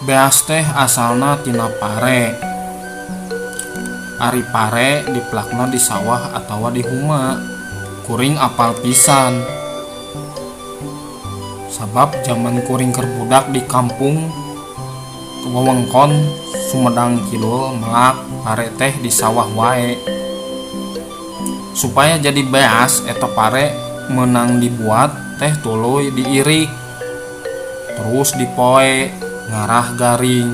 Beas teh asalna tina pare. Ari pare diplakna di sawah atawa di huma. Kuring apal pisan. Sabab zaman kuring keur budak di kampung wewengkon Sumedang Kidul melak pare teh di sawah wae. Supaya jadi beas eta pare menang dibuat teh tuluy diirik. Terus dipoe ngarah garing.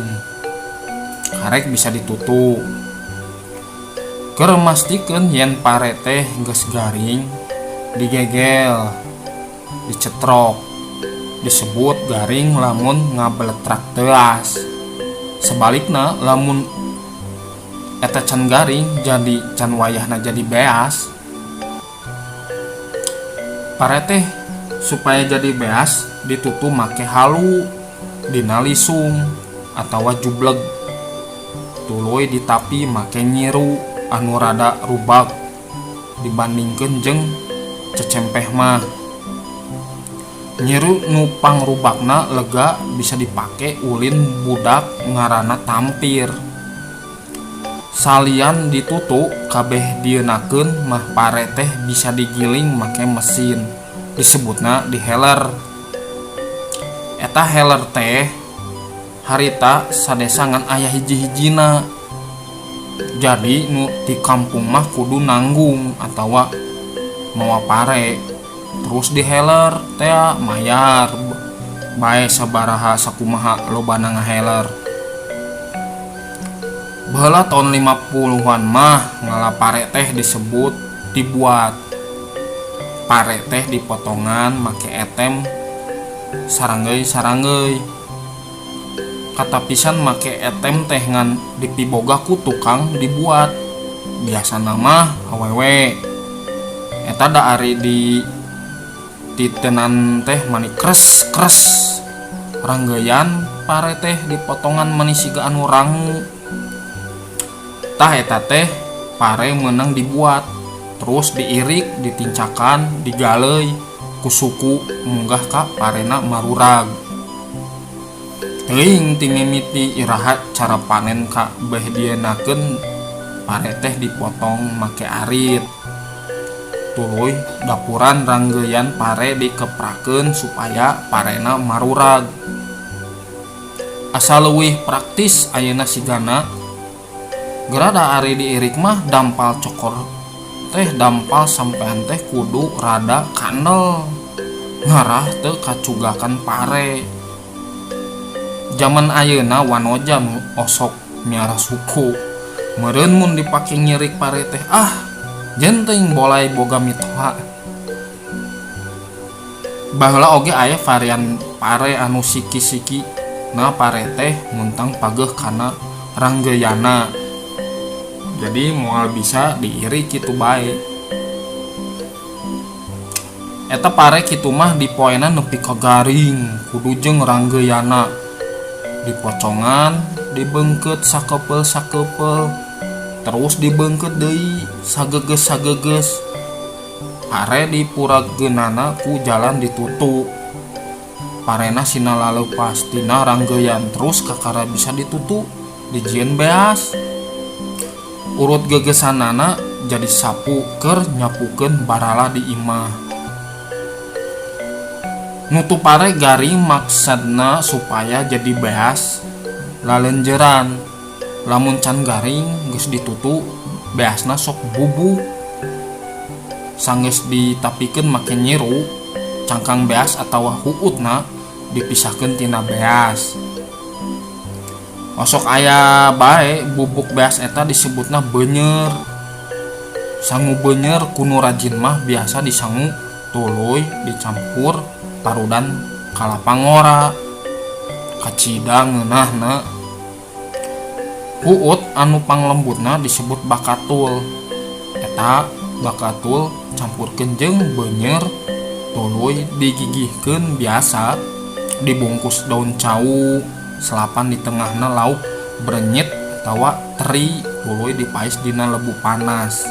Karek bisa ditutu. Keur mastikeun yen pare teh geus garing, digegel, dicetrok. Disebut garing lamun ngabeletrak teas. Sebalikna lamun eta can garing jadi can wayahna jadi beas. Pare teh supaya jadi beas ditutu make halu, dina lisung atawa jubleg. Tuluy ditapi make nyiru anu rada rubag dibandingkeun jeung cecempeh mah. Nyiru nu pangrubakna lega bisa dipake ulin budak ngaranna tampir. Salian ditutu kabeh dienakeun mah pare teh bisa digiling make mesin, disebutna diheler. Eta heler teh harita sadesa ngan aya hiji-hijina. Jadi nu di kampung mah kudu nanggung atawa mawa pare. Terus diheler teh mayar bae sabaraha sakumaha lobana ngaheler. Baheula tahun 50-an mah ngala pare teh disebut dibuat. Pare teh dipotongan make etem saranggeuy. Kata pisan make etem teh ngan dipiboga ku tukang dibuat. Biasana mah awewe. Eta da ari di titenan teh mani kres. Ranggeuyan pare teh dipotongan mani siga anu rangu. Tah eta teh pare meunang dibuat. Terus diirik, ditincakan, digaleuy ku suku munggah ka parena marurag. Teuing ti mimiti iraha cara panen ka beh dienakeun pare teh dipotong make arit. Tuluy dapuran ranggeuyan pare dikeprakeun supaya parena marurag. Asa leuwih praktis ayeuna sigana gerada ari diirik mah dampal cokor teh dampal sampean teh kudu rada kandel ngarah teu kacugakan pare. Zaman ayeuna wanoja osok miara suku. Meureun mun dipake nyirik pare teh jenteng bolai boga mitoha. Baheula oge aya varian pare anu siki-siki. Nah pare teh muntang pageuh kana ranggeuyanna. Jadi moal bisa diirik kitu bae. Eta pare kitu mah dipoena nepi ka garing kudu jeung ranggeuyanna. Dipocongan, dibeungkeut sakeupel, terus dibeungkeut deui sageges. Pare dipurageunana ku jalan ditutu. Parena sina laleupas tina ranggeuyan terus kakara bisa ditutu dijieun beas. Urut gegesanana jadi sapu keur nyapukeun barala di imah. Nutu pare garing maksudna supaya jadi beas lalenjeran. Lamun can garing geus ditutu beasna sok bubuk. Sanggeus ditapikeun make nyiru, cangkang beas atawa huutna dipisahkeun tina beas. Osok aya bae bubuk beas eta disebutna beunyer. Sangu beunyer kuno rajin mah biasa disangu tuluy dicampur parudan kalapa ngora kacida ngeunahna. Huut anu panglembutna disebut bakatul. Eta bakatul campurkeun jeung beunyer tuluy digigihkeun biasa dibungkus daun cau. Selapan di tengahna lauk berenyit atawa teri tuluy dipais dina lebu panas.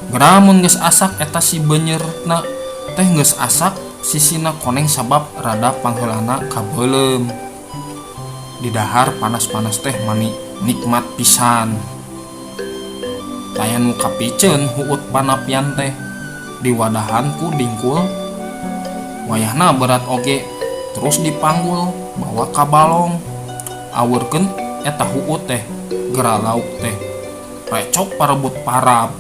Geramun geus asak eta si beunyeurna teh geus asak sisina koneng sabab rada pangheulana kabeulem. Di dahar panas-panas teh mani nikmat pisan. Tayan muka piceun huut panapian teh di wadahan ku dingkul. Wayahna berat oge terus dipanggul bawa ka balong. Awurkeun eta huut teh gera lauk teh recok parebut parab.